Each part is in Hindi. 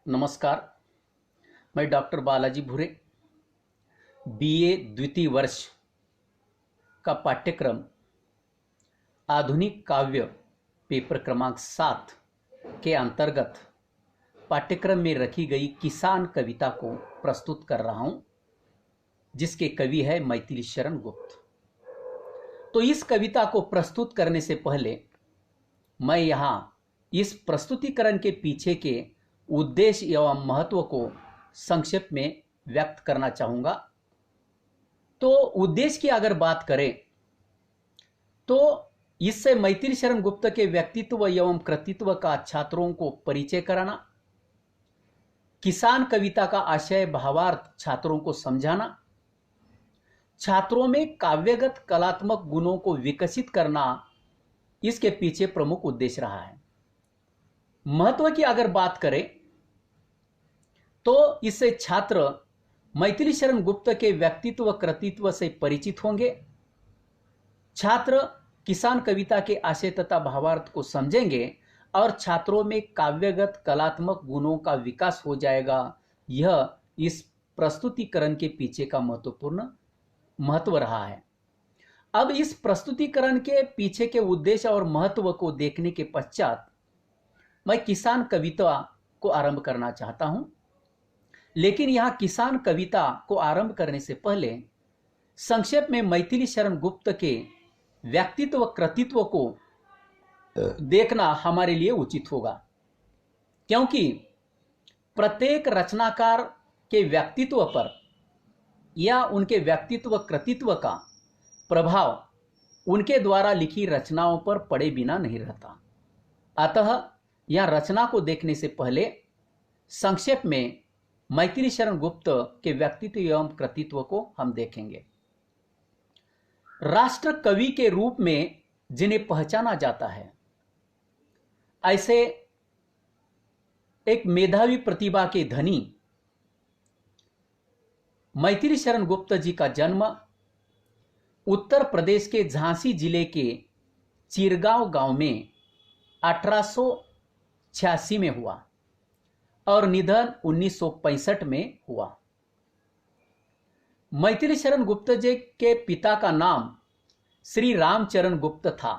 नमस्कार। मैं डॉक्टर बालाजी भूरे बीए द्वितीय वर्ष का पाठ्यक्रम आधुनिक काव्य पेपर क्रमांक 7 के अंतर्गत पाठ्यक्रम में रखी गई किसान कविता को प्रस्तुत कर रहा हूं, जिसके कवि है मैथिली शरण गुप्त। तो इस कविता को प्रस्तुत करने से पहले मैं यहाँ इस प्रस्तुतिकरण के पीछे के उद्देश्य एवं महत्व को संक्षेप में व्यक्त करना चाहूंगा। तो उद्देश्य की अगर बात करें तो इससे मैथिली शरण गुप्त के व्यक्तित्व एवं कृतित्व का छात्रों को परिचय कराना, किसान कविता का आशय भावार्थ छात्रों को समझाना, छात्रों में काव्यगत कलात्मक गुणों को विकसित करना इसके पीछे प्रमुख उद्देश्य रहा है। महत्व की अगर बात करें तो इससे छात्र मैथिली शरण गुप्त के व्यक्तित्व कृतित्व से परिचित होंगे, छात्र किसान कविता के आशय तथा भावार्थ को समझेंगे और छात्रों में काव्यगत कलात्मक गुणों का विकास हो जाएगा। यह इस प्रस्तुतिकरण के पीछे का महत्वपूर्ण महत्व रहा है। अब इस प्रस्तुतिकरण के पीछे के उद्देश्य और महत्व को देखने के पश्चात मैं किसान कविता को आरंभ करना चाहता हूं। लेकिन यहां किसान कविता को आरंभ करने से पहले संक्षेप में मैथिली शरण गुप्त के व्यक्तित्व कृतित्व को देखना हमारे लिए उचित होगा, क्योंकि प्रत्येक रचनाकार के व्यक्तित्व पर या उनके व्यक्तित्व कृतित्व का प्रभाव उनके द्वारा लिखी रचनाओं पर पड़े बिना नहीं रहता। अतः यह रचना को देखने से पहले संक्षेप में मैथिली शरण गुप्त के व्यक्तित्व एवं कृतित्व को हम देखेंगे। राष्ट्र कवि के रूप में जिन्हें पहचाना जाता है, ऐसे एक मेधावी प्रतिभा के धनी मैथिली शरण गुप्त जी का जन्म उत्तर प्रदेश के झांसी जिले के चिरगांव गांव में 1886 में हुआ और निधन 1965 में हुआ। मैथिली शरण गुप्त जी के पिता का नाम श्री रामचरण गुप्त था।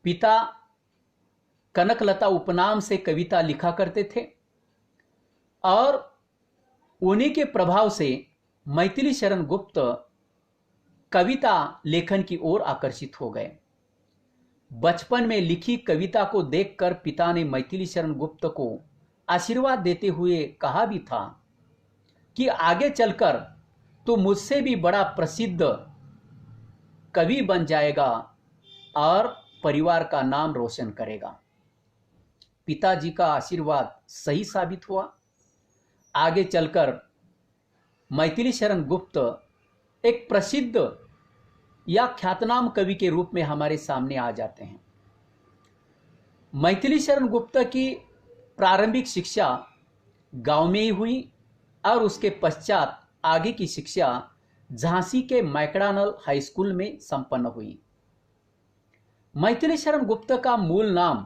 पिता कनकलता उपनाम से कविता लिखा करते थे और उन्हीं के प्रभाव से मैथिली शरण गुप्त कविता लेखन की ओर आकर्षित हो गए। बचपन में लिखी कविता को देखकर पिता ने मैथिली शरण गुप्त को आशीर्वाद देते हुए कहा भी था कि आगे चलकर तू मुझसे भी बड़ा प्रसिद्ध कवि बन जाएगा और परिवार का नाम रोशन करेगा। पिताजी का आशीर्वाद सही साबित हुआ। आगे चलकर मैथिली शरण गुप्त एक प्रसिद्ध या ख्यातनाम कवि के रूप में हमारे सामने आ जाते हैं। मैथिली शरण गुप्त की प्रारंभिक शिक्षा गांव में ही हुई और उसके पश्चात आगे की शिक्षा झांसी के मैकडानल हाई स्कूल में संपन्न हुई। मैथिली शरण गुप्त का मूल नाम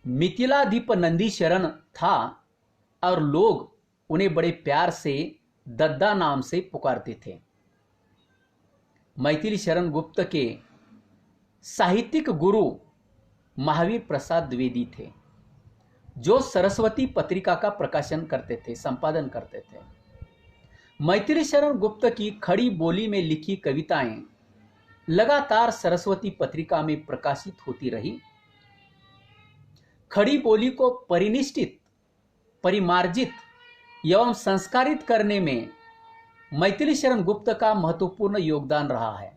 मिथिलाधीप नंदी शरण था और लोग उन्हें बड़े प्यार से दद्दा नाम से पुकारते थे। मैथिली शरण गुप्त के साहित्यिक गुरु महावीर प्रसाद द्विवेदी थे, जो सरस्वती पत्रिका का प्रकाशन करते थे, संपादन करते थे। मैथिली शरण गुप्त की खड़ी बोली में लिखी कविताएं लगातार सरस्वती पत्रिका में प्रकाशित होती रही। खड़ी बोली को परिनिष्ठित, परिमार्जित एवं संस्कारित करने में मैथिली शरण गुप्त का महत्वपूर्ण योगदान रहा है।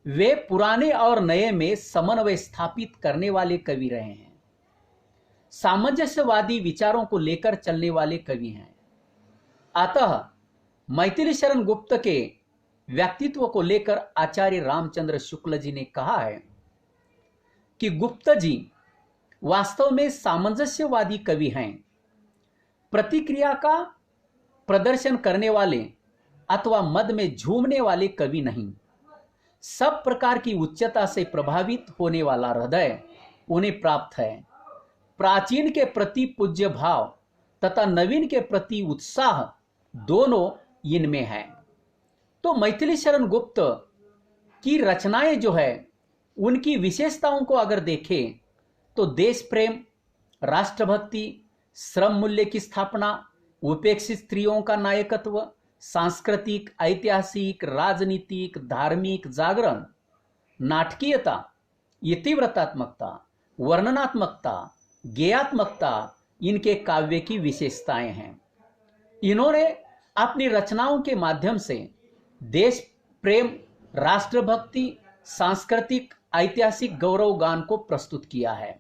वे पुराने और नए में समन्वय स्थापित करने वाले कवि रहे हैं। सामंजस्यवादी विचारों को लेकर चलने वाले कवि हैं। अतः मैथिली शरण गुप्त के व्यक्तित्व को लेकर आचार्य रामचंद्र शुक्ल जी ने कहा है कि गुप्त जी वास्तव में सामंजस्यवादी कवि हैं। प्रतिक्रिया का प्रदर्शन करने वाले अथवा मद में झूमने वाले कवि नहीं। सब प्रकार की उच्चता से प्रभावित होने वाला हृदय उन्हें प्राप्त है। प्राचीन के प्रति पूज्य भाव तथा नवीन के प्रति उत्साह दोनों इनमें है। तो मैथिली शरण गुप्त की रचनाएं जो है उनकी विशेषताओं को अगर देखें तो देश प्रेम, राष्ट्रभक्ति, श्रम मूल्य की स्थापना, उपेक्षित स्त्रियों का नायकत्व, सांस्कृतिक, ऐतिहासिक, राजनीतिक, धार्मिक जागरण, नाटकीयता, इतिवृत्तात्मकता, वर्णनात्मकता, गेयात्मकता इनके काव्य की विशेषताएं हैं। इन्होंने अपनी रचनाओं के माध्यम से देश प्रेम, राष्ट्रभक्ति, सांस्कृतिक, ऐतिहासिक गौरव गान को प्रस्तुत किया है।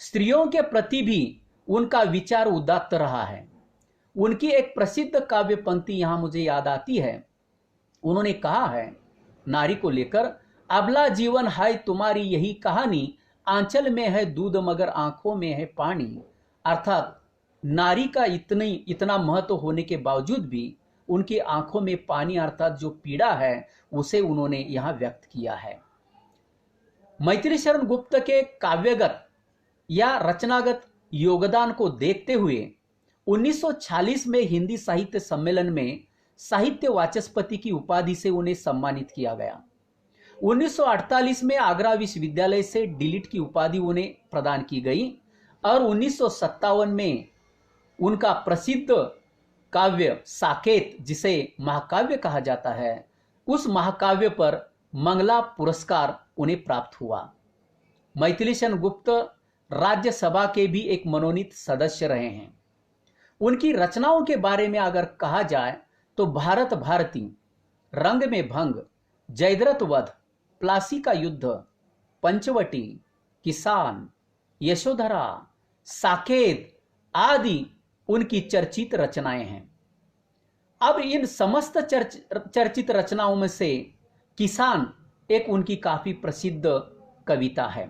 स्त्रियों के प्रति भी उनका विचार उदात्त रहा है। उनकी एक प्रसिद्ध काव्य पंक्ति यहां मुझे याद आती है। उन्होंने कहा है नारी को लेकर, अबला जीवन हाय तुम्हारी यही कहानी, आंचल में है दूध मगर आंखों में है पानी। अर्थात नारी का इतना महत्व होने के बावजूद भी उनकी आंखों में पानी अर्थात जो पीड़ा है उसे उन्होंने यहां व्यक्त किया है। मैथिली शरण गुप्त के काव्यगत या रचनागत योगदान को देखते हुए 1946 में हिंदी साहित्य सम्मेलन में साहित्य वाचस्पति की उपाधि से उन्हें सम्मानित किया गया। 1948 में आगरा विश्वविद्यालय से डीलिट की उपाधि उन्हें प्रदान की गई और 1957 में उनका प्रसिद्ध काव्य साकेत, जिसे महाकाव्य कहा जाता है, उस महाकाव्य पर मंगला पुरस्कार उन्हें प्राप्त हुआ। मैथिली शरण गुप्त राज्यसभा के भी एक मनोनीत सदस्य रहे हैं। उनकी रचनाओं के बारे में अगर कहा जाए तो भारत भारती, रंग में भंग, जयद्रथ वध, प्लासी का युद्ध, पंचवटी, किसान, यशोधरा, साकेत आदि उनकी चर्चित रचनाएं हैं। अब इन समस्त चर्चित रचनाओं में से किसान एक उनकी काफी प्रसिद्ध कविता है।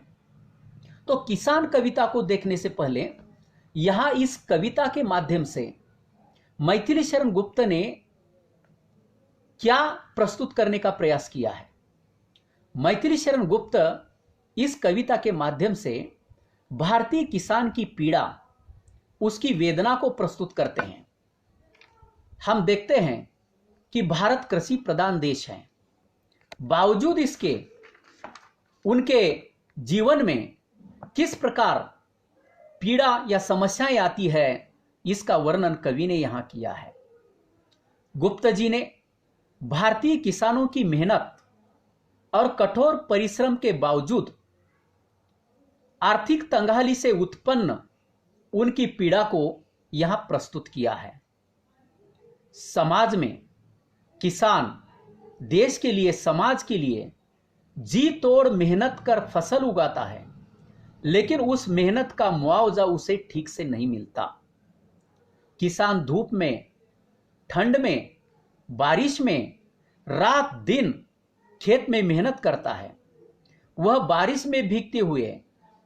तो किसान कविता को देखने से पहले यहां इस कविता के माध्यम से मैथिली शरण गुप्त ने क्या प्रस्तुत करने का प्रयास किया है। मैथिली शरण गुप्त इस कविता के माध्यम से भारतीय किसान की पीड़ा, उसकी वेदना को प्रस्तुत करते हैं। हम देखते हैं कि भारत कृषि प्रधान देश है, बावजूद इसके उनके जीवन में किस प्रकार पीड़ा या समस्याएं आती है, इसका वर्णन कवि ने यहां किया है। गुप्त जी ने भारतीय किसानों की मेहनत और कठोर परिश्रम के बावजूद आर्थिक तंगहाली से उत्पन्न उनकी पीड़ा को यहां प्रस्तुत किया है। समाज में किसान देश के लिए, समाज के लिए जी तोड़ मेहनत कर फसल उगाता है, लेकिन उस मेहनत का मुआवजा उसे ठीक से नहीं मिलता। किसान धूप में, ठंड में, बारिश में रात दिन खेत में मेहनत करता है। वह बारिश में भीगते हुए,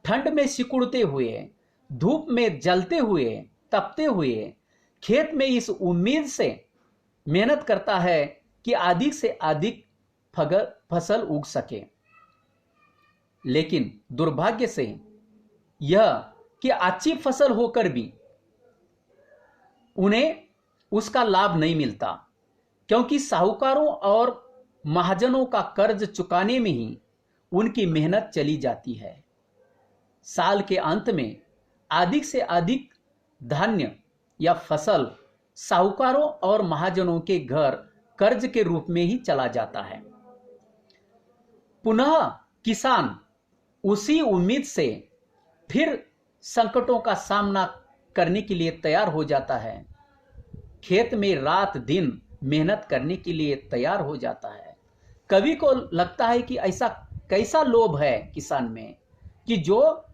ठंड में सिकुड़ते हुए, धूप में जलते हुए, तपते हुए खेत में इस उम्मीद से मेहनत करता है कि अधिक से अधिक फसल उग सके। लेकिन दुर्भाग्य से यह कि अच्छी फसल होकर भी उन्हें उसका लाभ नहीं मिलता, क्योंकि साहूकारों और महाजनों का कर्ज चुकाने में ही उनकी मेहनत चली जाती है। साल के अंत में अधिक से अधिक धान्य या फसल साहूकारों और महाजनों के घर कर्ज के रूप में ही चला जाता है। पुनः किसान उसी उम्मीद से फिर संकटों का सामना करने के लिए तैयार हो जाता है। खेत में रात दिन मेहनत करने के लिए तैयार हो जाता है। कवि को लगता है कि ऐसा कैसा लोभ है किसान में कि जो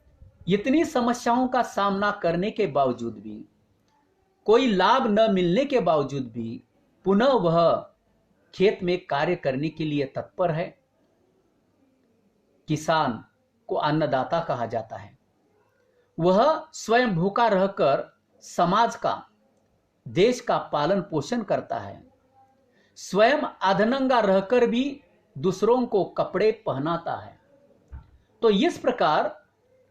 इतनी समस्याओं का सामना करने के बावजूद भी, कोई लाभ न मिलने के बावजूद भी पुनः वह खेत में कार्य करने के लिए तत्पर है। किसान को अन्नदाता कहा जाता है। वह स्वयं भूखा रहकर समाज का, देश का पालन पोषण करता है। स्वयं अधनंगा रहकर भी दूसरों को कपड़े पहनाता है। तो इस प्रकार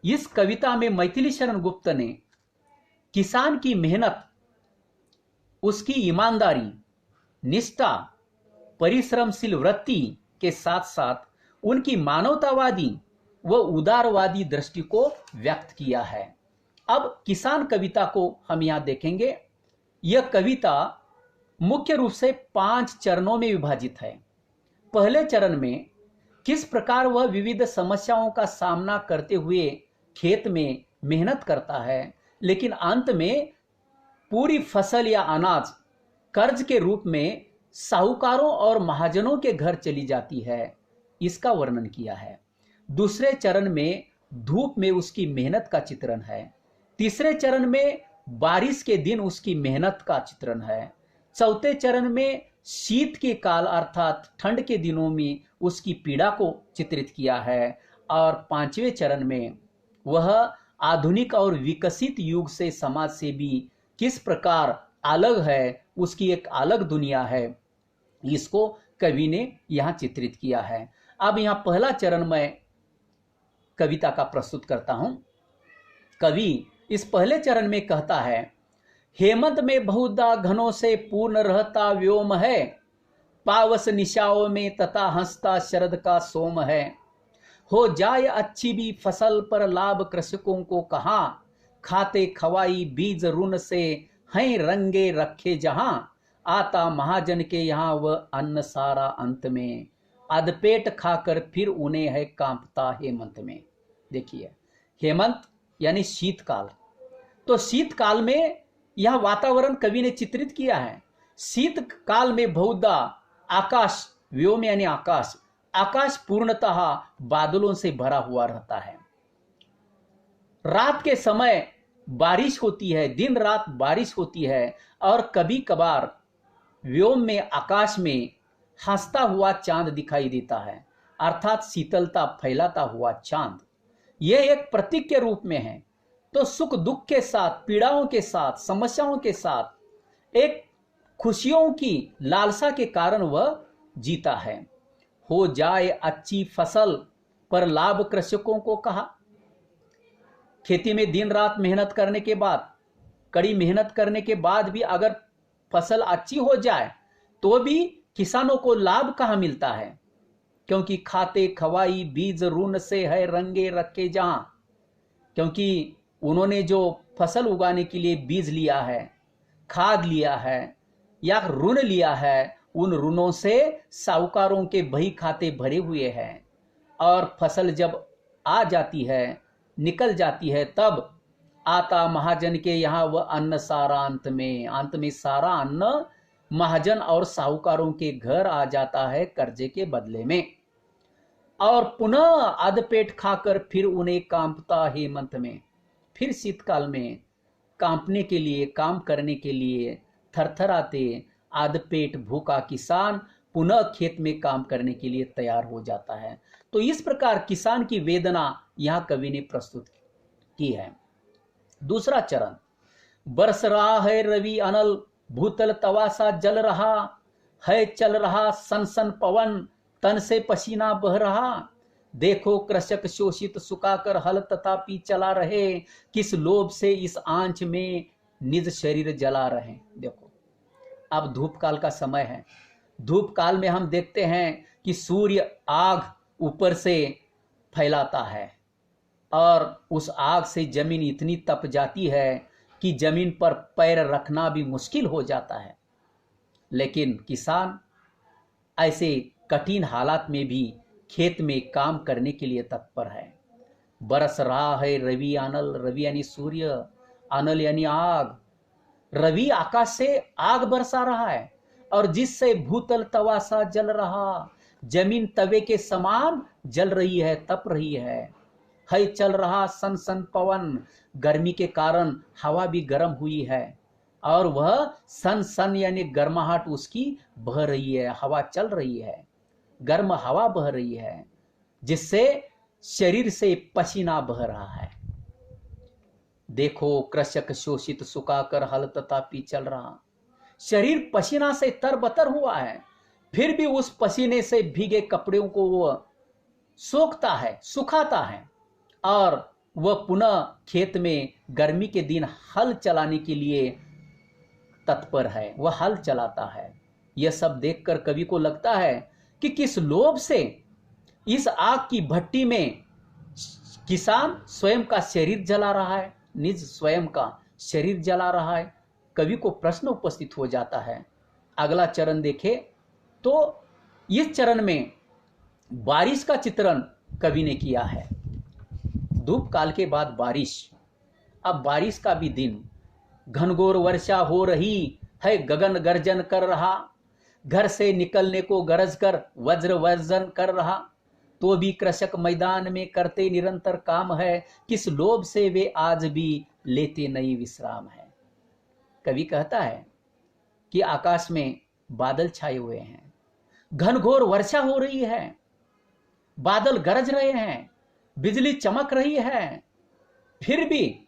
इस कविता में मैथिली शरण गुप्त ने किसान की मेहनत, उसकी ईमानदारी, निष्ठा, परिश्रमशील वृत्ति के साथ साथ उनकी मानवतावादी व उदारवादी दृष्टि को व्यक्त किया है। अब किसान कविता को हम यहां देखेंगे। यह कविता मुख्य रूप से 5 चरणों में विभाजित है। पहले चरण में किस प्रकार वह विविध समस्याओं का सामना करते हुए खेत में मेहनत करता है, लेकिन अंत में पूरी फसल या अनाज कर्ज के रूप में साहूकारों और महाजनों के घर चली जाती है, इसका वर्णन किया है। दूसरे चरण में धूप में उसकी मेहनत का चित्रण है। तीसरे चरण में बारिश के दिन उसकी मेहनत का चित्रण है। चौथे चरण में शीत के काल अर्थात ठंड के दिनों में उसकी पीड़ा को चित्रित किया है। और 5वें चरण में वह आधुनिक और विकसित युग से समाज से भी किस प्रकार अलग है, उसकी एक अलग दुनिया है, इसको कवि ने यहां चित्रित किया है। अब यहां पहला चरण मैं कविता का प्रस्तुत करता हूं। कवि इस पहले चरण में कहता है, हेमंत में बहुधा घनों से पूर्ण रहता व्योम है, पावस निशाओं में तथा हंसता शरद का सोम है। हो जाए अच्छी भी फसल पर लाभ कृषकों को कहाँ, खाते खवाई बीज ऋण से हैं रंगे रखे जहां, आता महाजन के यहाँ वह अन्न सारा अंत में, अधपेट खाकर फिर उन्हें है कांपता हेमंत में। देखिए, हेमंत यानी शीतकाल। तो शीतकाल में यह वातावरण कवि ने चित्रित किया है। शीतकाल में बहुधा आकाश, व्योम यानी आकाश, आकाश पूर्णतः बादलों से भरा हुआ रहता है। रात के समय बारिश होती है, दिन रात बारिश होती है, और कभी कभार व्योम में, आकाश में हंसता हुआ चांद दिखाई देता है, अर्थात शीतलता फैलाता हुआ चांद। यह एक प्रतीक के रूप में है। तो सुख दुख के साथ, पीड़ाओं के साथ, समस्याओं के साथ एक खुशियों की लालसा के कारण वह जीता है। हो जाए अच्छी फसल पर लाभ कृषकों को कहा। खेती में दिन रात मेहनत करने के बाद, कड़ी मेहनत करने के बाद भी अगर फसल अच्छी हो जाए तो भी किसानों को लाभ कहाँ मिलता है, क्योंकि खाते खवाई बीज ऋण से है रंगे रखे जहां। क्योंकि उन्होंने जो फसल उगाने के लिए बीज लिया है, खाद लिया है या ऋण लिया है, उन ऋणों से साहूकारों के बही खाते भरे हुए हैं, और फसल जब आ जाती है, निकल जाती है, तब आता महाजन के यहाँ वह अन्न सारा अंत में सारा अन्न महाजन और साहूकारों के घर आ जाता है कर्जे के बदले में, और पुनः अधपेट खाकर फिर उन्हें कांपता हेमंत में। फिर शीतकाल में कांपने के लिए, काम करने के लिए थरथराते आधपेट भूखा किसान पुनः खेत में काम करने के लिए तैयार हो जाता है। तो इस प्रकार किसान की वेदना यहां कवि ने प्रस्तुत की है। दूसरा चरण, बरस रहा है रवि अनल, भूतल तवासा जल रहा है, चल रहा सन सन पवन, तन से पसीना बह रहा। देखो कृषक शोषित सुखाकर हल तथापि चला रहे, किस लोभ से इस आंच में निज शरीर जला रहे। देखो, अब धूप काल का समय है। धूप काल में हम देखते हैं कि सूर्य आग ऊपर से फैलाता है, और उस आग से जमीन इतनी तप जाती है कि जमीन पर पैर रखना भी मुश्किल हो जाता है। लेकिन किसान ऐसे कठिन हालात में भी खेत में काम करने के लिए तत्पर है। बरस रहा है रवि अनल, रवि यानी सूर्य, अनल यानी आग। रवि आकाश से आग बरसा रहा है, और जिससे भूतल तवासा जल रहा, जमीन तवे के समान जल रही है, तप रही है चल रहा सन सन पवन, गर्मी के कारण हवा भी गर्म हुई है, और वह सन सन यानी गर्माहट उसकी बह रही है, हवा चल रही है, गर्म हवा बह रही है, जिससे शरीर से पसीना बह रहा है। देखो कृषक शोषित सुखाकर हल तथापि चल रहा, शरीर पसीना से तरबतर हुआ है, फिर भी उस पसीने से भीगे कपड़ों को वो सोखता है, सुखाता है, और वह पुनः खेत में गर्मी के दिन हल चलाने के लिए तत्पर है, वह हल चलाता है। यह सब देखकर कवि को लगता है कि किस लोभ से इस आग की भट्टी में किसान स्वयं का शरीर जला रहा है, निज स्वयं का शरीर जला रहा है। कवि को प्रश्न उपस्थित हो जाता है। अगला चरण देखे तो इस चरण में बारिश का चित्रण कवि ने किया है। धूप काल के बाद बारिश, अब बारिश का भी दिन, घनघोर वर्षा हो रही है, गगन गर्जन कर रहा, घर से निकलने को गरज कर वज्र वर्जन कर रहा, तो भी कृषक मैदान में करते निरंतर काम है, किस लोभ से वे आज भी लेते नहीं विश्राम है। कवि कहता है कि आकाश में बादल छाए हुए हैं, घनघोर वर्षा हो रही है, बादल गरज रहे हैं, बिजली चमक रही है, फिर भी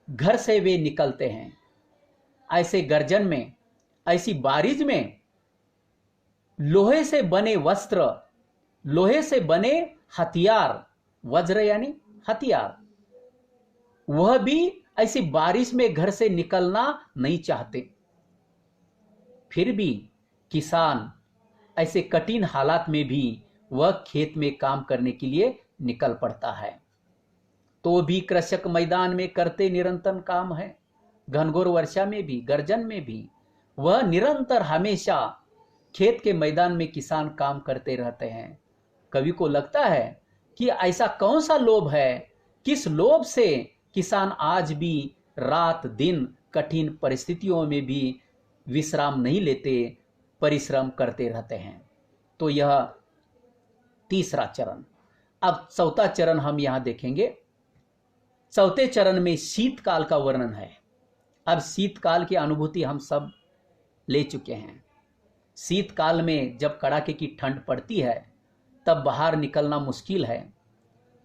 घर से वे निकलते हैं। ऐसे गर्जन में, ऐसी बारिश में लोहे से बने वस्त्र, लोहे से बने हथियार, वज्र यानी हथियार, वह भी ऐसी बारिश में घर से निकलना नहीं चाहते। फिर भी किसान ऐसे कठिन हालात में भी वह खेत में काम करने के लिए निकल पड़ता है। तो भी कृषक मैदान में करते निरंतर काम है, घनघोर वर्षा में भी, गर्जन में भी वह निरंतर हमेशा खेत के मैदान में किसान काम करते रहते हैं। कवि को लगता है कि ऐसा कौन सा लोभ है, किस लोभ से किसान आज भी रात दिन कठिन परिस्थितियों में भी विश्राम नहीं लेते, परिश्रम करते रहते हैं। तो यह तीसरा चरण। अब चौथा चरण हम यहां देखेंगे। चौथे चरण में शीतकाल का वर्णन है। अब शीतकाल की अनुभूति हम सब ले चुके हैं। शीतकाल में जब कड़ाके की ठंड पड़ती है तब बाहर निकलना मुश्किल है,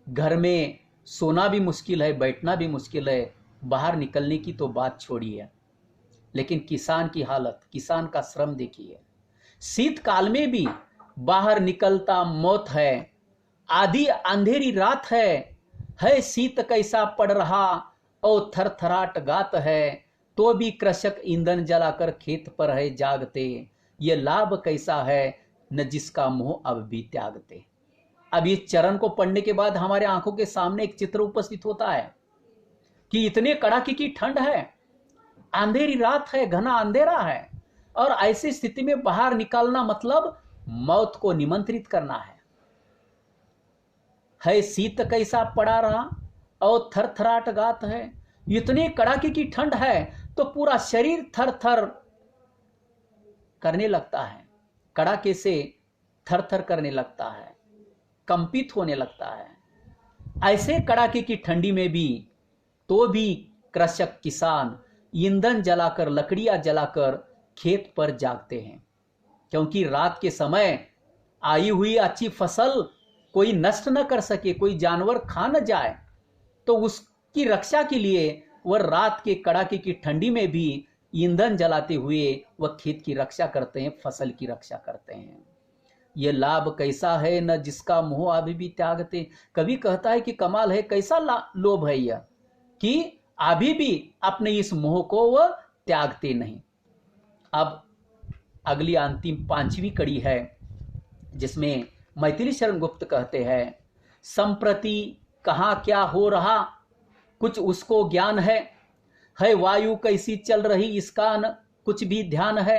घर में सोना भी मुश्किल है, बैठना भी मुश्किल है, बाहर निकलने की तो बात छोड़िए। लेकिन किसान की हालत, किसान का श्रम देखिए। शीतकाल में भी बाहर निकलता मौत है, आधी अंधेरी रात है शीत कैसा पड़ रहा और थरथराट गात है, तो भी कृषक ईंधन जलाकर खेत पर है जागते, ये लाभ कैसा है न जिसका मोह अब भी त्यागते। अब इस चरण को पढ़ने के बाद हमारे आंखों के सामने एक चित्र उपस्थित होता है कि इतने कड़ाके की ठंड है, अंधेरी रात है, घना अंधेरा है, और ऐसी स्थिति में बाहर निकलना मतलब मौत को निमंत्रित करना है शीत कैसा पड़ा रहा और थरथराट गात है। इतने कड़ाके की ठंड है तो पूरा शरीर थर थर करने लगता है, कड़ाके से थर थर करने लगता है, कंपित होने लगता है। ऐसे कड़ाके की ठंडी में भी तो भी कृषक किसान ईंधन जलाकर, लकड़ियां जलाकर खेत पर जागते हैं, क्योंकि रात के समय आई हुई अच्छी फसल कोई नष्ट न कर सके, कोई जानवर खा न जाए, तो उसकी रक्षा के लिए वह रात के कड़ाके की ठंडी में भी ईंधन जलाते हुए वह खेत की रक्षा करते हैं, फसल की रक्षा करते हैं। यह लाभ कैसा है न जिसका मोह अभी भी त्यागते। कवि कहता है कि कमाल है, कैसा लोभ है यह कि अभी भी अपने इस मोह को वह त्यागते नहीं। अब अगली अंतिम पांचवी कड़ी है जिसमें मैथिली शरण गुप्त कहते हैं, संप्रति कहाँ क्या हो रहा कुछ उसको ज्ञान है वायु कैसी चल रही इसका न कुछ भी ध्यान है,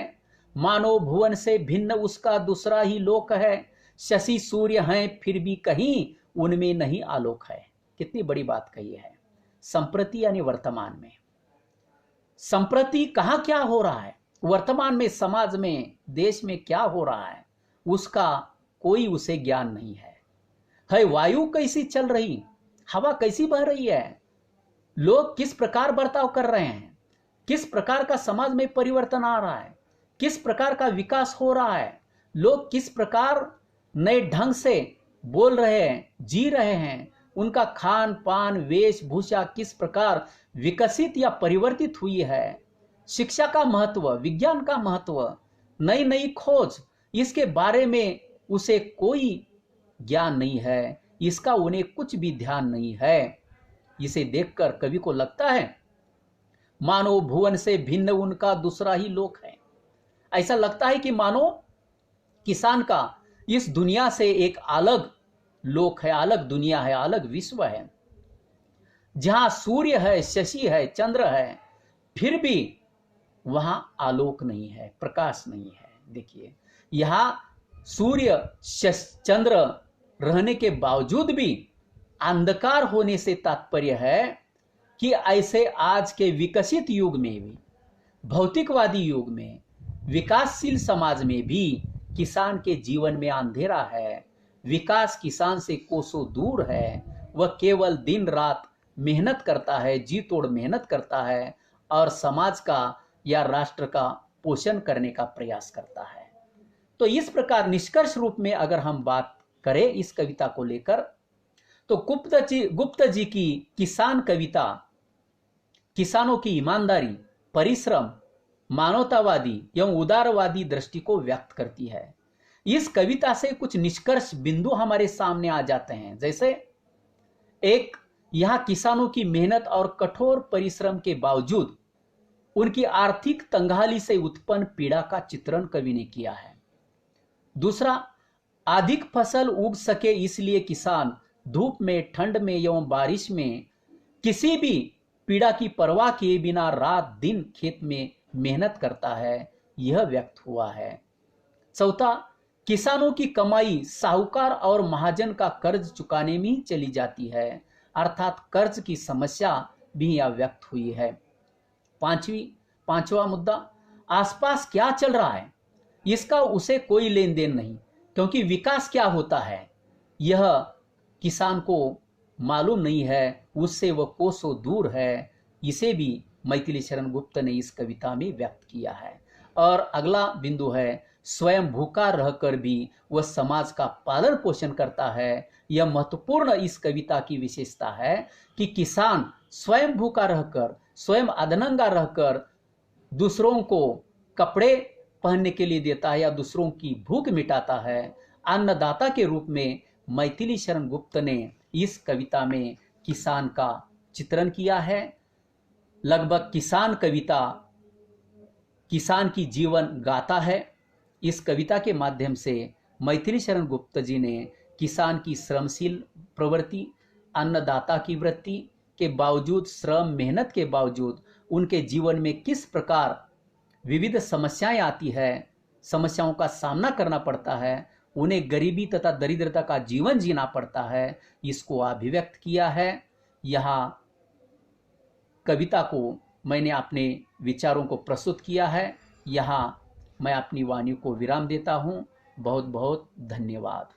मानो भुवन से भिन्न उसका दूसरा ही लोक है, शशि सूर्य हैं फिर भी कहीं उनमें नहीं आलोक है। कितनी बड़ी बात कही है। संप्रति यानी वर्तमान में, संप्रति कहाँ क्या हो रहा है, वर्तमान में समाज में देश में क्या हो रहा है उसका कोई उसे ज्ञान नहीं है वायु कैसी चल रही, हवा कैसी बह रही है, लोग किस प्रकार बर्ताव कर रहे हैं, किस प्रकार का समाज में परिवर्तन आ रहा है, किस प्रकार का विकास हो रहा है, लोग किस प्रकार नए ढंग से बोल रहे हैं, जी रहे हैं, उनका खान पान वेशभूषा किस प्रकार विकसित या परिवर्तित हुई है, शिक्षा का महत्व, विज्ञान का महत्व, नई नई खोज, इसके बारे में उसे कोई ज्ञान नहीं है, इसका उन्हें कुछ भी ध्यान नहीं है। इसे देखकर कवि को लगता है मानो भुवन से भिन्न उनका दूसरा ही लोक है। ऐसा लगता है कि मानो किसान का इस दुनिया से एक अलग लोक है, अलग दुनिया है, अलग विश्व है, जहां सूर्य है, शशि है, चंद्र है, फिर भी वहां आलोक नहीं है, प्रकाश नहीं है। देखिए, यहां सूर्य चंद्र रहने के बावजूद भी अंधकार होने से तात्पर्य है कि ऐसे आज के विकसित युग में भी, भौतिकवादी युग में, विकासशील समाज में भी किसान के जीवन में अंधेरा है। विकास किसान से कोसों दूर है। वह केवल दिन रात मेहनत करता है, जी तोड़ मेहनत करता है और समाज का या राष्ट्र का पोषण करने का प्रयास करता है। तो इस प्रकार निष्कर्ष रूप में अगर हम बात करें इस कविता को लेकर, तो गुप्त जी की किसान कविता किसानों की ईमानदारी, परिश्रम, मानवतावादी एवं उदारवादी दृष्टि को व्यक्त करती है। इस कविता से कुछ निष्कर्ष बिंदु हमारे सामने आ जाते हैं। जैसे एक, यहां किसानों की मेहनत और कठोर परिश्रम के बावजूद उनकी आर्थिक तंगहाली से उत्पन्न पीड़ा का चित्रण कवि ने किया है। दूसरा, अधिक फसल उग सके इसलिए किसान धूप में, ठंड में एवं बारिश में किसी भी पीड़ा की परवाह किए बिना रात दिन खेत में मेहनत करता है, यह व्यक्त हुआ है। चौथा, किसानों की कमाई साहूकार और महाजन का कर्ज चुकाने में ही चली जाती है, अर्थात कर्ज की समस्या भी यह व्यक्त हुई है। पांचवा मुद्दा, आसपास क्या चल रहा है इसका उसे कोई लेन देन नहीं, क्योंकि विकास क्या होता है यह किसान को मालूम नहीं है, उससे वह कोसों दूर है। इसे भी मैथिली शरण गुप्त ने इस कविता में व्यक्त किया है। और अगला बिंदु है, स्वयं भूखा रहकर भी वह समाज का पालन पोषण करता है। यह महत्वपूर्ण इस कविता की विशेषता है कि किसान स्वयं भूखा रहकर, स्वयं अधनंगा रहकर दूसरों को कपड़े पहनने के लिए देता है या दूसरों की भूख मिटाता है। अन्नदाता के रूप में मैथिली शरण गुप्त ने इस कविता में किसान का चित्रण किया है। लगभग किसान कविता किसान की जीवन गाथा है। इस कविता के माध्यम से मैथिली शरण गुप्त जी ने किसान की श्रमशील प्रवृत्ति, अन्नदाता की वृत्ति के बावजूद, श्रम मेहनत के बावजूद उनके जीवन में किस प्रकार विविध समस्याएं आती है, समस्याओं का सामना करना पड़ता है, उन्हें गरीबी तथा दरिद्रता का जीवन जीना पड़ता है, इसको अभिव्यक्त किया है। यहाँ कविता को मैंने अपने विचारों को प्रस्तुत किया है। यहाँ मैं अपनी वाणी को विराम देता हूँ। बहुत बहुत धन्यवाद।